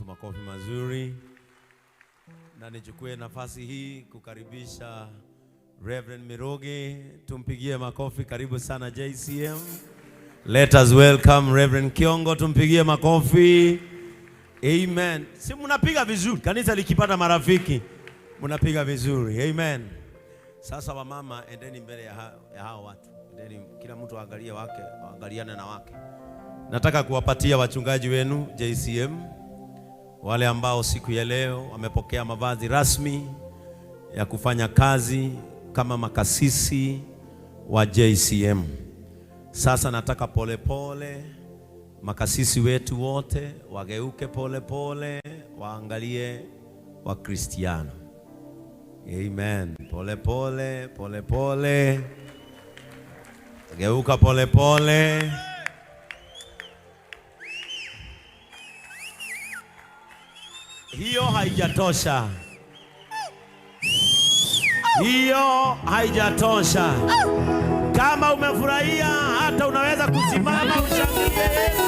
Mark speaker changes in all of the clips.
Speaker 1: Yesu makofi mazuri. Na nichukue nafasi hii kukaribisha Reverend Miroge. Tumpigie makofi. Karibu sana JCM. Let us welcome Reverend Kiongo. Tumpigie makofi. Amen. Si mnapiga vizuri? Kanisa likipata marafiki mnapiga vizuri. Amen. Sasa wamama, endeni mbele ya hao watu. Endeni, kila mtu aangalie wake, waangaliane na wake. Nataka kuwapatia wachungaji wenu JCM, wale ambao siku ya leo wamepokea mavazi rasmi ya kufanya kazi kama makasisi wa JCM. Sasa nataka polepole makasisi wetu wote wageuke polepole, waangalie wa Kristiano. Amen. Polepole, polepole. Geuka polepole. Hiyo haijatosha. Hiyo haijatosha. Kama umefurahia, hata unaweza kusimama ushangilie Yesu.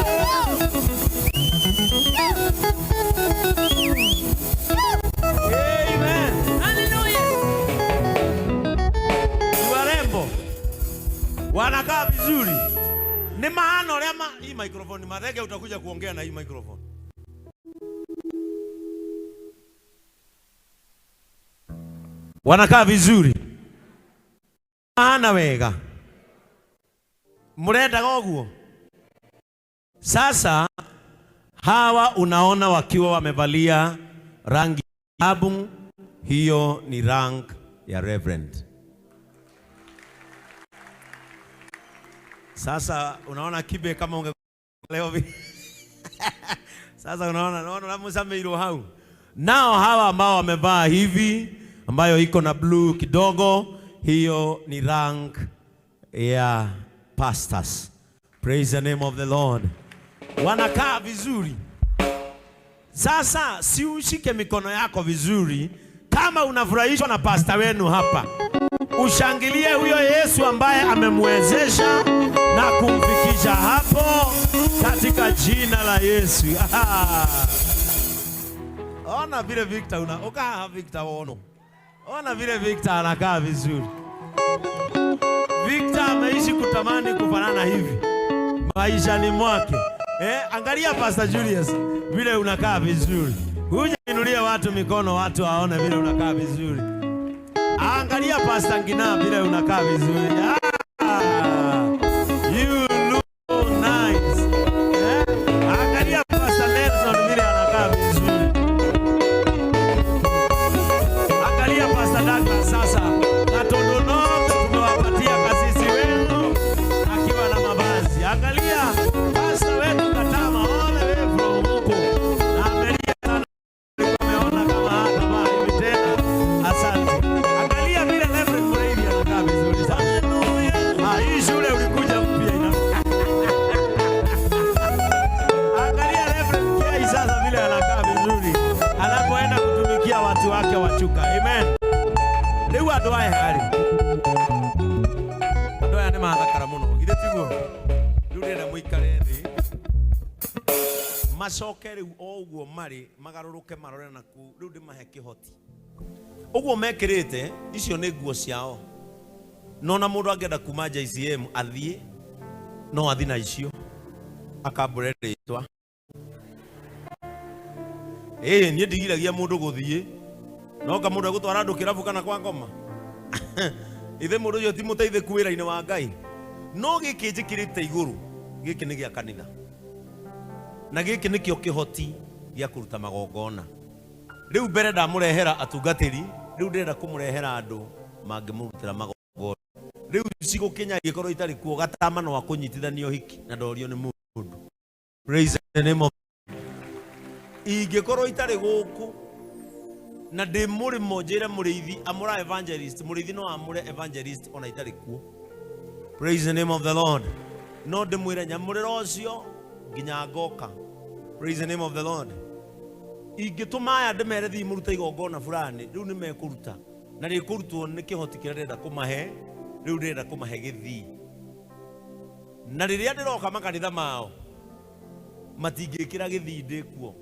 Speaker 1: Amen. Hallelujah. Warembo wanakaa vizuri. Ni maana lema hii microphone madhege utakuja kuongea na hii microphone. Wanakaa vizuri. Maana wega. Murenda goguo. Sasa hawa unaona wakiwa wamevalia rangi abu, hiyo ni rank ya Reverend. Sasa unaona kibe kama unge leo sasa unaona Musameiro hau. Nao hawa ambao wamevaa hivi ambayo iko na blue kidogo, hiyo ni rank ya pastors. Praise the name of the Lord. Wanakaa vizuri. Sasa si ushike mikono yako vizuri kama unafurahishwa na pastor wenu hapa. Ushangilie huyo Yesu ambaye amemwezesha na kumfikisha hapo katika jina la Yesu. Ona vile Victor ukaa Victor wono. Ona vile Victor anakaa vizuri. Victor ameishi kutamani kufanana hivi maishani mwake. Angalia Pastor Julius vile unakaa vizuri. Kuja inulie watu mikono, watu waone vile unakaa vizuri. Angalia Pastor Ngina vile unakaa vizuri. You look nice. Angalia Pastor Nelson vile anakaa vizuri. Angalia Pastor Douglas sasa. Natondo note tumewapatia kasisi wenu akiwa na mavazi. Angalia Pastor wetu Katama all the way from huko. Na amelia sana ameona kama hivi tena. Asante. Angalia vile Reverend Murray anakaa vizuri sana. Hallelujah. Hii shule ulikuja mpya ina. Angalia Reverend Kiai sasa vile anakaa vizuri. Anapoenda kutumikia watu wake wachuka. Amen. Leo adoa hali. Adoa ni mathakara muno. Githe tiguo. Rĩu na muikare thĩ. Macoke rĩu oguo mari magarũrũke marore naku. Rĩu ndĩmahe kĩhoti. Ũguo mekĩrĩte icio nĩ nguo ciao. Nona mũndũ angĩenda kuma JCM athiĩ no athi na icio akambũre rĩtwa. Niĩ ndigiragia mũndũ gũthiĩ. No ka mũndũ agũtwara andũ kĩrabu kana kwa ngoma. Ithe mũndũ ũcio ti mũteithĩku wĩra-inĩ wa Ngai. No gĩkĩ njĩkĩrĩte igũrũ, gĩkĩ nĩ gĩa kanitha. Na gĩkĩ nĩkĩo kĩhoti gĩa kũruta magongona. Rĩu mbere ndamũrehera atungatĩri, rĩu ndĩrenda kũmũrehera andũ mangĩmũrutĩra magongona. Rĩu cigũkinya gĩkorwo itarĩ kuo gatama no akũnyitithanio hiki na ndorio nĩ mũndũ. Praise the name of ingĩkorwo itarĩ gũkũ na ndĩ mũrĩmo njĩre mũrĩithi amũra evangelist, mũrĩithi no amũre evangelist ona itarĩ kuo. Praise the name of the Lord. No ndĩmwĩre nyamũrĩra ũcio nginya ngoka. Praise the name of the Lord. Ingĩtũma aya ndĩmere thiĩ mũruta igongona fulani, rĩu nĩ mekũruta na rĩkũrutwo nĩ kĩhoti kĩrĩa ndĩrenda kũmahe, rĩu ndĩrenda kũmahe gĩthii. Na rĩrĩa ndĩroka makanitha mao matingĩkĩra gĩthii ndĩ kuo.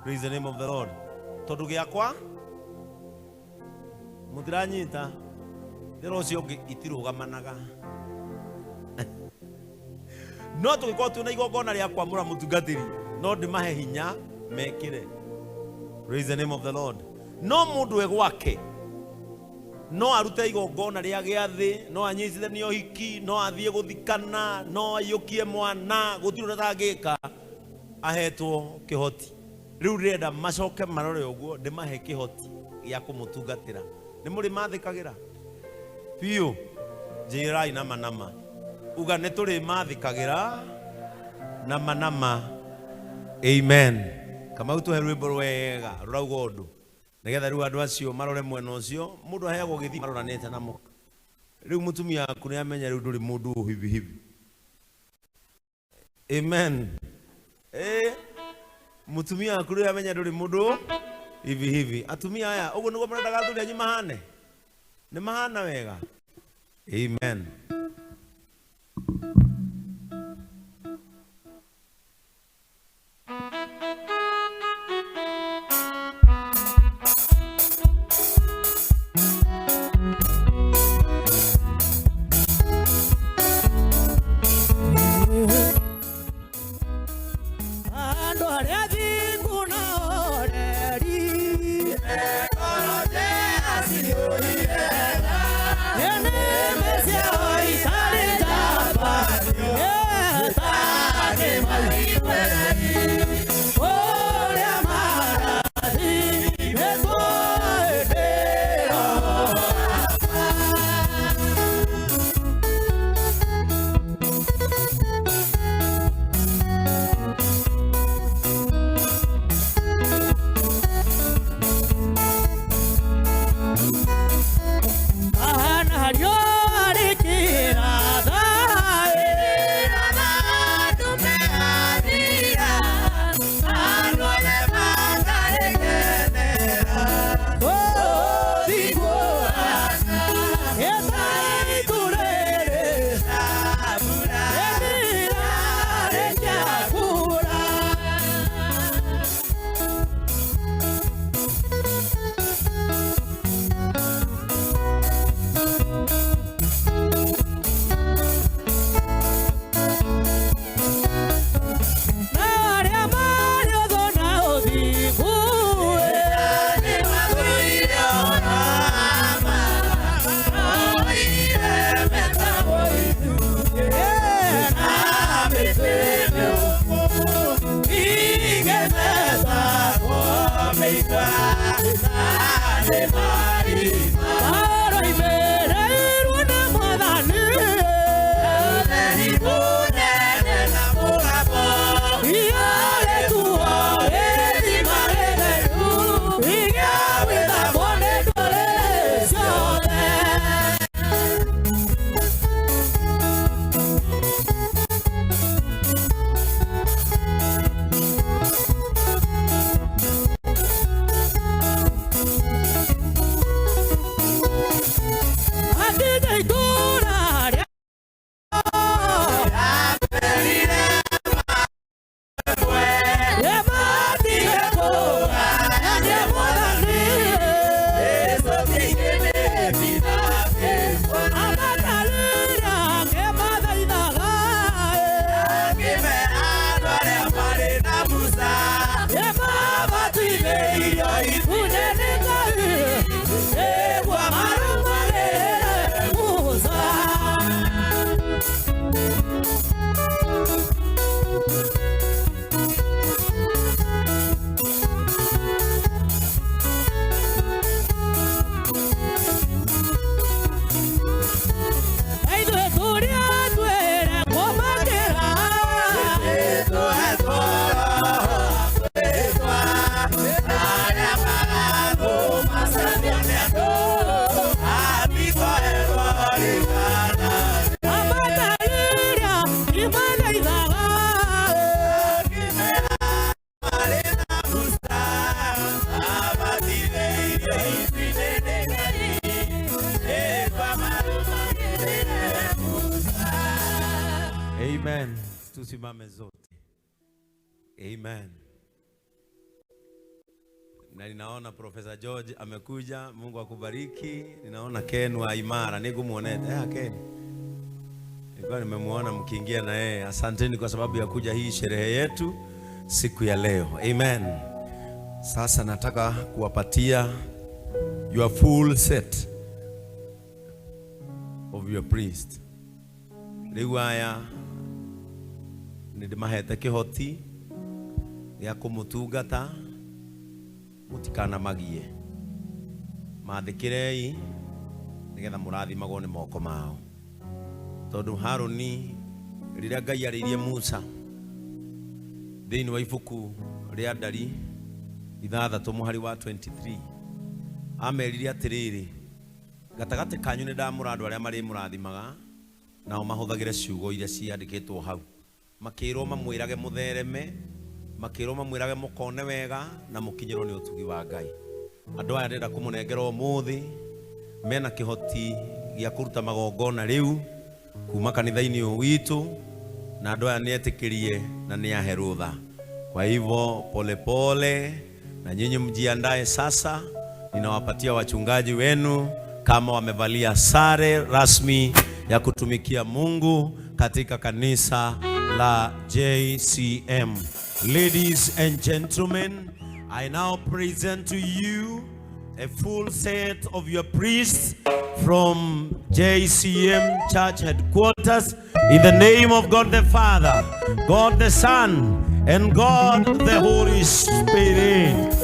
Speaker 1: Praise the name of the Lord. Tondu giakwa mutiranyita ndiro cio itirugamanaga no tugiko tuna igongona ria kwamura mutungatiri no ndimahe hinya mekire. Praise the name of the Lord. No mundu egwake no arute igongona ria giathi, no anyitithanio hiki, no athie guthikana, no ayukie mwana, gutiro tagika ahetwo kihoti. Riu renda macoke marore uguo ndimahe kihoti gia kumutungatira. Ni muri mathikagira piu jirai nama nama uga ne turi mathikagira nama nama. Amen. Kama utuhe rwimbo rwega rurauga undu nigetha riu andu acio marore mwena ucio mundu aheagwo githi maroranite na muka. Riu mutumia aku ni amenya riu nduri mundu hivi hivi. Amen. Mutumia aku riu amenya nduri mundu hivi hivi. Atumia aya uguo niguo murendaga athuri anyu mahane, ni mahana wega. Amen. Amen. Tusimame zote. Amen. Na ninaona Professor George amekuja, Mungu akubariki. Ninaona Ken wa Imara, nikumuonea Ken. Nilikuwa nimemuona mkiingia na yeye. Asanteni kwa sababu ya kuja hii sherehe yetu siku ya leo. Amen. Sasa nataka kuwapatia your full set of your priest. Riwaya nidimahete kihoti ya kumutugata mutikana magie mathikirei nigetha murathimagwo ni moko mao tondu Haruni riria Ngai aririe Musa thiini wa ibuku ria Ndari 6:23 ameririe atiriri gatagati kanyu ni ndamura andu aria mari murathimaga nao mahuthagire ciugo iria ciandikitwo hau makirwo mamwirage muthereme makirwo mamwirage mukone wega na mukinyirwo ni utugi wa Ngai. Andu aya ndenda kumunengera umuthi mena kihoti gia kuruta magongona riu kuma kanitha-ini witu na andu aya nietikirie na ni aherutha. Kwa hivyo polepole na nyinyi mjiandae sasa. Ninawapatia wachungaji wenu kama wamevalia sare rasmi ya kutumikia Mungu katika kanisa la JCM. Ladies and gentlemen, I now present to you a full set of your priests from JCM Church Headquarters in the name of God the Father, God the Son, and God the Holy Spirit.